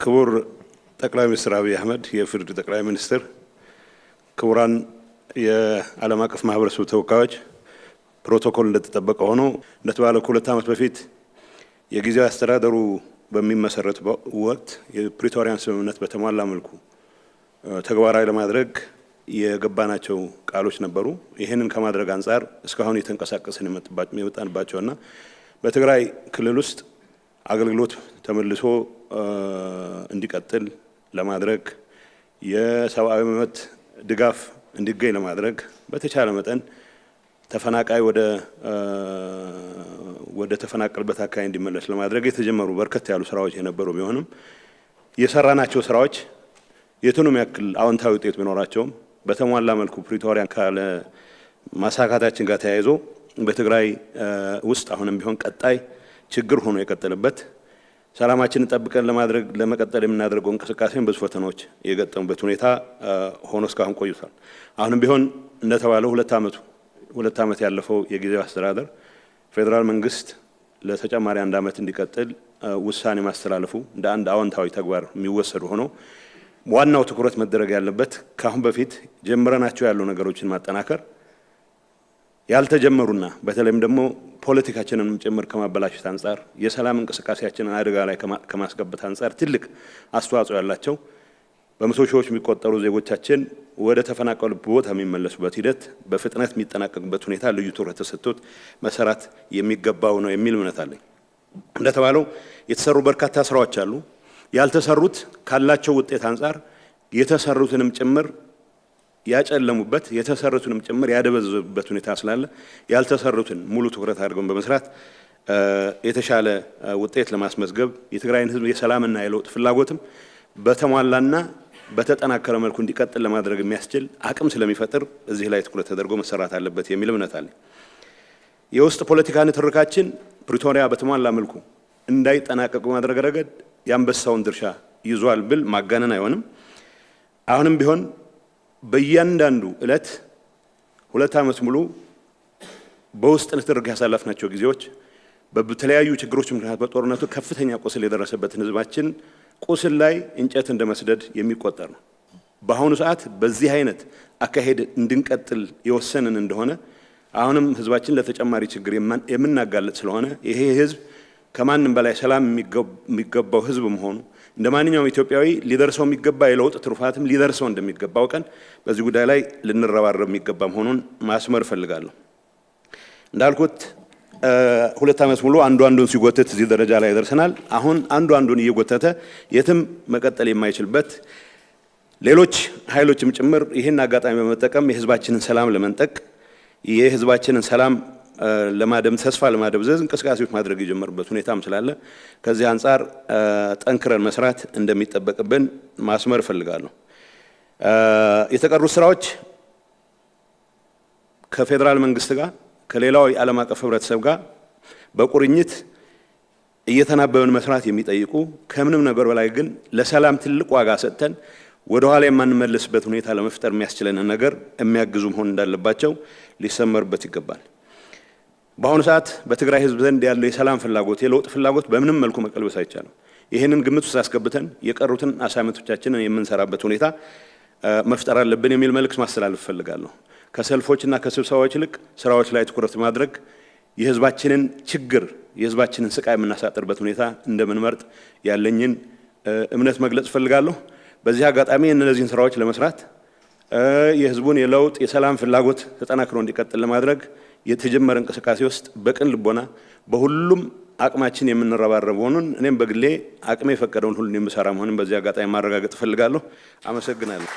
ክቡር ጠቅላይ ሚኒስትር አብይ አህመድ የፍርድ ጠቅላይ ሚኒስትር፣ ክቡራን የዓለም አቀፍ ማህበረሰብ ተወካዮች፣ ፕሮቶኮል እንደተጠበቀ ሆኖ እንደተባለው ከሁለት ዓመት በፊት የጊዜያዊ አስተዳደሩ በሚመሰረት ወቅት የፕሪቶሪያን ስምምነት በተሟላ መልኩ ተግባራዊ ለማድረግ የገባናቸው ቃሎች ነበሩ። ይህንን ከማድረግ አንፃር እስካሁን የተንቀሳቀስን የመጣንባቸውና በትግራይ ክልል ውስጥ አገልግሎት ተመልሶ እንዲቀጥል ለማድረግ የሰብአዊ መብት ድጋፍ እንዲገኝ ለማድረግ በተቻለ መጠን ተፈናቃይ ወደ ተፈናቀለበት አካባቢ እንዲመለስ ለማድረግ የተጀመሩ በርከት ያሉ ስራዎች የነበሩ ቢሆንም የሰራናቸው ስራዎች የቱንም ያክል አዎንታዊ ውጤት ቢኖራቸውም በተሟላ መልኩ ፕሪቶሪያን ካለ ማሳካታችን ጋር ተያይዞ በትግራይ ውስጥ አሁንም ቢሆን ቀጣይ ችግር ሆኖ የቀጠለበት ሰላማችንን ጠብቀን ለመቀጠል የምናደርገው እንቅስቃሴን ብዙ ፈተናዎች የገጠሙበት ሁኔታ ሆኖ እስካሁን ቆይቷል። አሁንም ቢሆን እንደተባለው ሁለት ዓመት ያለፈው የጊዜያዊ አስተዳደር ፌዴራል መንግስት ለተጨማሪ 1 ዓመት እንዲቀጥል ውሳኔ ማስተላለፉ እንደ አንድ አዎንታዊ ተግባር የሚወሰዱ ሆኖ ዋናው ትኩረት መደረግ ያለበት ካሁን በፊት ጀምረናቸው ያሉ ነገሮችን ማጠናከር ያልተጀመሩና በተለይም ደግሞ ፖለቲካችንን ጭምር ከማበላሸት አንፃር የሰላም እንቅስቃሴያችንን አደጋ ላይ ከማስገባት አንፃር ትልቅ አስተዋጽኦ ያላቸው በመቶ ሺዎች የሚቆጠሩ ዜጎቻችን ወደ ተፈናቀሉበት ቦታ የሚመለሱበት ሂደት በፍጥነት የሚጠናቀቅበት ሁኔታ ልዩ ትኩረት ተሰጥቶት መሰራት የሚገባው ነው የሚል እምነት አለኝ። እንደተባለው የተሰሩ በርካታ ስራዎች አሉ። ያልተሰሩት ካላቸው ውጤት አንፃር የተሰሩትንም ጭምር ያጨለሙበት የተሰሩትንም ጭምር ያደበዘዙበት ሁኔታ ስላለ ያልተሰሩትን ሙሉ ትኩረት አድርገን በመስራት የተሻለ ውጤት ለማስመዝገብ የትግራይን ህዝብ የሰላምና የለውጥ ፍላጎትም በተሟላና በተጠናከረ መልኩ እንዲቀጥል ለማድረግ የሚያስችል አቅም ስለሚፈጥር እዚህ ላይ ትኩረት ተደርጎ መሰራት አለበት የሚል እምነት አለ። የውስጥ ፖለቲካ ንትርካችን ፕሪቶሪያ በተሟላ መልኩ እንዳይጠናቀቅ ማድረግ ረገድ የአንበሳውን ድርሻ ይዟል ብል ማጋነን አይሆንም። አሁንም ቢሆን በእያንዳንዱ እለት 2 ዓመት ሙሉ በውስጥ ንትርክ ያሳለፍናቸው ጊዜዎች በተለያዩ ችግሮች ምክንያት በጦርነቱ ከፍተኛ ቁስል የደረሰበትን ህዝባችን ቁስል ላይ እንጨት እንደመስደድ የሚቆጠር ነው። በአሁኑ ሰዓት በዚህ አይነት አካሄድ እንድንቀጥል የወሰንን እንደሆነ አሁንም ህዝባችን ለተጨማሪ ችግር የምናጋለጥ ስለሆነ ይሄ ህዝብ ከማንም በላይ ሰላም የሚገባው ህዝብ መሆኑ እንደማንኛውም ኢትዮጵያዊ ሊደርሰው የሚገባ የለውጥ ትሩፋትም ሊደርሰው እንደሚገባው ቀን በዚህ ጉዳይ ላይ ልንረባረብ የሚገባ መሆኑን ማስመር ፈልጋለሁ። እንዳልኩት 2 ዓመት ሙሉ አንዱን ሲጎተት እዚህ ደረጃ ላይ ደርሰናል። አሁን አንዱን እየጎተተ የትም መቀጠል የማይችልበት ሌሎች ኃይሎችም ጭምር ይህን አጋጣሚ በመጠቀም የህዝባችንን ሰላም ለመንጠቅ የህዝባችንን ሰላም ተስፋ ለማደብዘዝ እንቅስቃሴዎች ማድረግ የጀመሩበት ሁኔታም ስላለ ከዚህ አንፃር ጠንክረን መስራት እንደሚጠበቅብን ማስመር እፈልጋለሁ። የተቀሩት ስራዎች ከፌዴራል መንግስት ጋር ከሌላው የዓለም አቀፍ ህብረተሰብ ጋር በቁርኝት እየተናበበን መስራት የሚጠይቁ ከምንም ነገር በላይ ግን ለሰላም ትልቅ ዋጋ ሰጥተን ወደ ኋላ የማንመለስበት ሁኔታ ለመፍጠር የሚያስችለን ነገር የሚያግዙ መሆን እንዳለባቸው ሊሰመርበት ይገባል። በአሁኑ ሰዓት በትግራይ ህዝብ ዘንድ ያለው የሰላም ፍላጎት የለውጥ ፍላጎት በምንም መልኩ መቀልበስ አይቻልም። ይህንን ግምት ውስጥ አስገብተን የቀሩትን አሳይመንቶቻችንን የምንሰራበት ሁኔታ መፍጠር አለብን የሚል መልእክት ማስተላለፍ እፈልጋለሁ። ከሰልፎችና ከስብሰባዎች ይልቅ ስራዎች ላይ ትኩረት ማድረግ የህዝባችንን ችግር የህዝባችንን ስቃይ የምናሳጥርበት ሁኔታ እንደምንመርጥ ያለኝን እምነት መግለጽ እፈልጋለሁ። በዚህ አጋጣሚ እነዚህን ስራዎች ለመስራት የህዝቡን የለውጥ የሰላም ፍላጎት ተጠናክሮ እንዲቀጥል ለማድረግ የተጀመረ እንቅስቃሴ ውስጥ በቅን ልቦና በሁሉም አቅማችን የምንረባረብ መሆኑን እኔም በግሌ አቅሜ የፈቀደውን ሁሉ የምሰራ መሆኑን በዚህ አጋጣሚ ማረጋገጥ እፈልጋለሁ። አመሰግናለሁ።